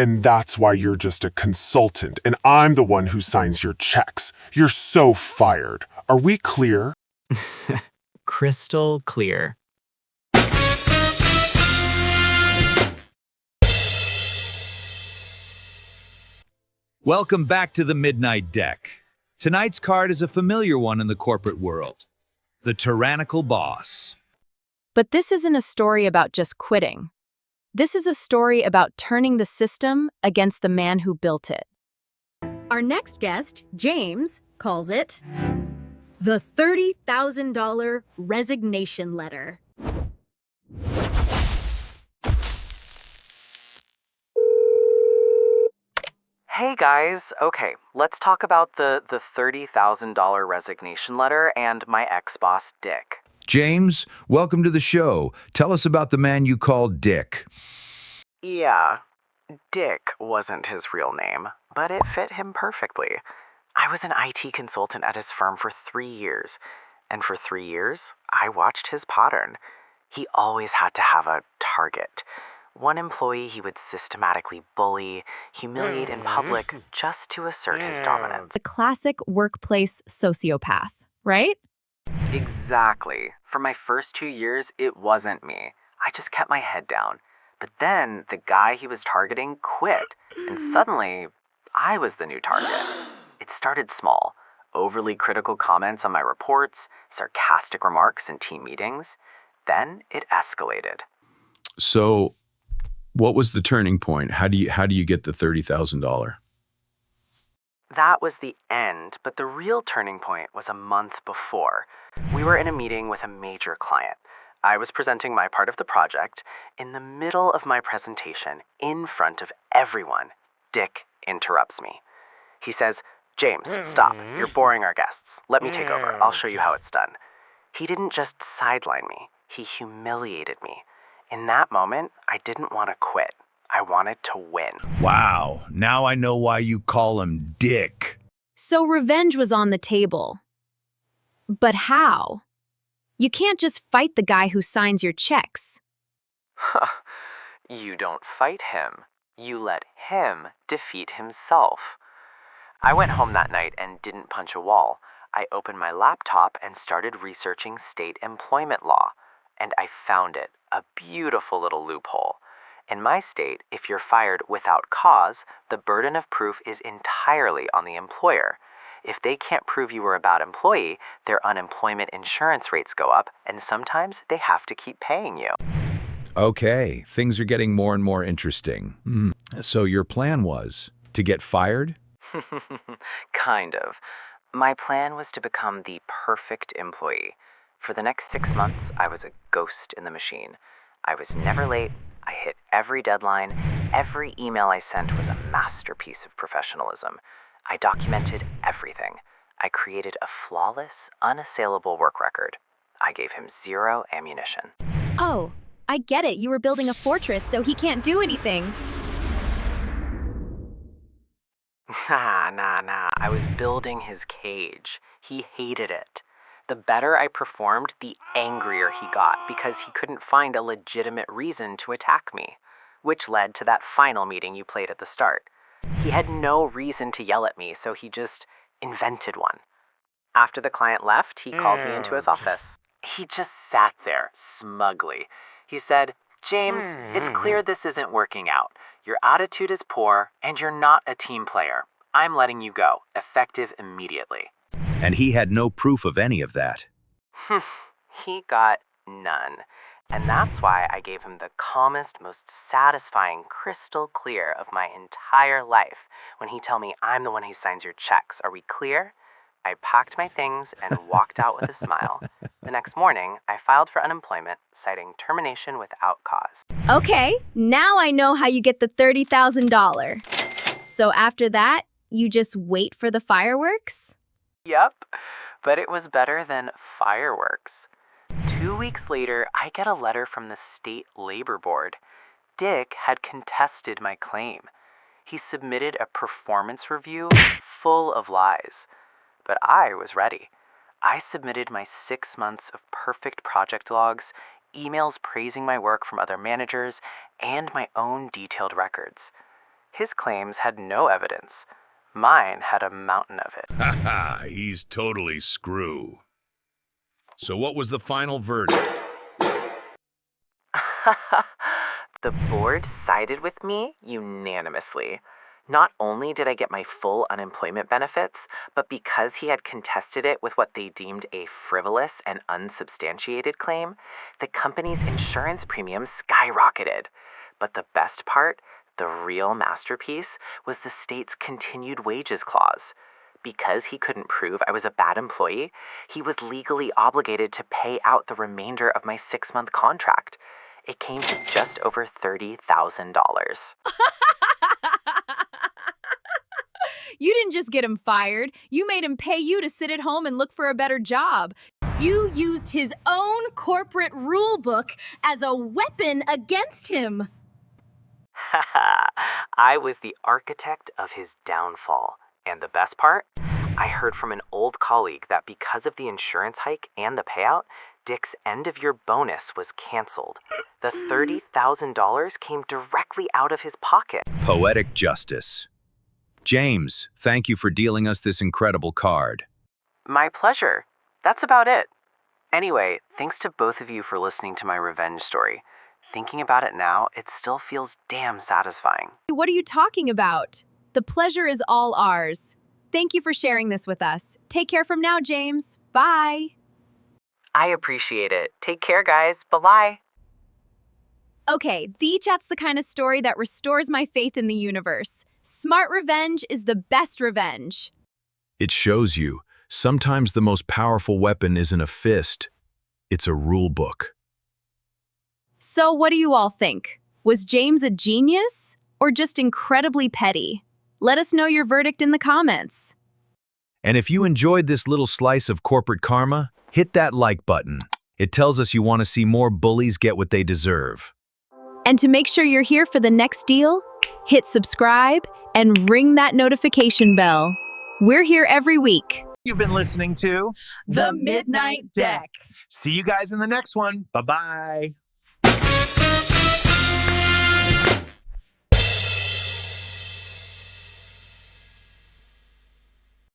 And that's why you're just a consultant, and I'm the one who signs your checks. You're so fired. Are we clear? Crystal clear. Welcome back to the Midnight Deck. Tonight's card is a familiar one in the corporate world. The tyrannical boss. But this isn't a story about just quitting. This is a story about turning the system against the man who built it. Our next guest, James, calls it the $30,000 resignation letter. Hey guys, okay, let's talk about the $30,000 resignation letter and my ex-boss, Dick. James, welcome to the show. Tell us about the man you called Dick. Yeah, Dick wasn't his real name, but it fit him perfectly. I was an IT consultant at his firm for 3 years, and for 3 years, I watched his pattern. He always had to have a target. One employee he would systematically bully, humiliate in public just to assert his dominance. The classic workplace sociopath, right? Exactly. For my first 2 years, it wasn't me. I just kept my head down. But then the guy he was targeting quit, and suddenly I was the new target. It started small. Overly critical comments on my reports, sarcastic remarks in team meetings. Then it escalated. So, what was the turning point? How do you get the $30,000? That was the end, but the real turning point was a month before. We were in a meeting with a major client. I was presenting my part of the project. In the middle of my presentation, in front of everyone, Dick interrupts me. He says, "James, stop. You're boring our guests. Let me take over. I'll show you how it's done." He didn't just sideline me. He humiliated me. In that moment, I didn't want to quit. I wanted to win. Wow, now I know why you call him Dick. So revenge was on the table. But how? You can't just fight the guy who signs your checks. You don't fight him. You let him defeat himself. I went home that night and didn't punch a wall. I opened my laptop and started researching state employment law. And I found it, a beautiful little loophole. In my state, if you're fired without cause, the burden of proof is entirely on the employer. If they can't prove you were a bad employee, their unemployment insurance rates go up, and sometimes they have to keep paying you. Okay, things are getting more and more interesting. So your plan was to get fired? Kind of. My plan was to become the perfect employee. For the next 6 months, I was a ghost in the machine. I was never late. I hit every deadline. Every email I sent was a masterpiece of professionalism. I documented everything. I created a flawless, unassailable work record. I gave him zero ammunition. Oh, I get it. You were building a fortress so he can't do anything. Nah. I was building his cage. He hated it. The better I performed, the angrier he got because he couldn't find a legitimate reason to attack me, which led to that final meeting you played at the start. He had no reason to yell at me, so he just invented one. After the client left, he called me into his office. He just sat there, smugly. He said, "James, it's clear this isn't working out. Your attitude is poor, and you're not a team player. I'm letting you go, effective immediately." And he had no proof of any of that. He got none. And that's why I gave him the calmest, most satisfying, crystal clear of my entire life when he told me I'm the one who signs your checks. Are we clear? I packed my things and walked out with a smile. The next morning, I filed for unemployment, citing termination without cause. Okay, now I know how you get the $30,000. So after that, you just wait for the fireworks? Yep, but it was better than fireworks. 2 weeks later, I get a letter from the state labor board. Dick had contested my claim. He submitted a performance review full of lies. But I was ready. I submitted my 6 months of perfect project logs, emails praising my work from other managers, and my own detailed records. His claims had no evidence. Mine had a mountain of it. Haha, he's totally screw. So what was the final verdict? The board sided with me unanimously. Not only did I get my full unemployment benefits, but because he had contested it with what they deemed a frivolous and unsubstantiated claim, the company's insurance premium skyrocketed. But the best part, the real masterpiece, was the state's continued wages clause. Because he couldn't prove I was a bad employee, he was legally obligated to pay out the remainder of my 6-month contract. It came to just over $30,000. You didn't just get him fired. You made him pay you to sit at home and look for a better job. You used his own corporate rulebook as a weapon against him. I was the architect of his downfall. And the best part? I heard from an old colleague that because of the insurance hike and the payout, Dick's end-of-year bonus was canceled. The $30,000 came directly out of his pocket. Poetic justice. James, thank you for dealing us this incredible card. My pleasure. That's about it. Anyway, thanks to both of you for listening to my revenge story. Thinking about it now, it still feels damn satisfying. What are you talking about? The pleasure is all ours. Thank you for sharing this with us. Take care from now, James. Bye. I appreciate it. Take care, guys. Bye-bye. Okay, chat's the kind of story that restores my faith in the universe. Smart revenge is the best revenge. It shows you, sometimes the most powerful weapon isn't a fist, it's a rule book. So what do you all think? Was James a genius or just incredibly petty? Let us know your verdict in the comments. And if you enjoyed this little slice of corporate karma, hit that like button. It tells us you want to see more bullies get what they deserve. And to make sure you're here for the next deal, hit subscribe and ring that notification bell. We're here every week. You've been listening to The Midnight Deck. See you guys in the next one. Bye-bye.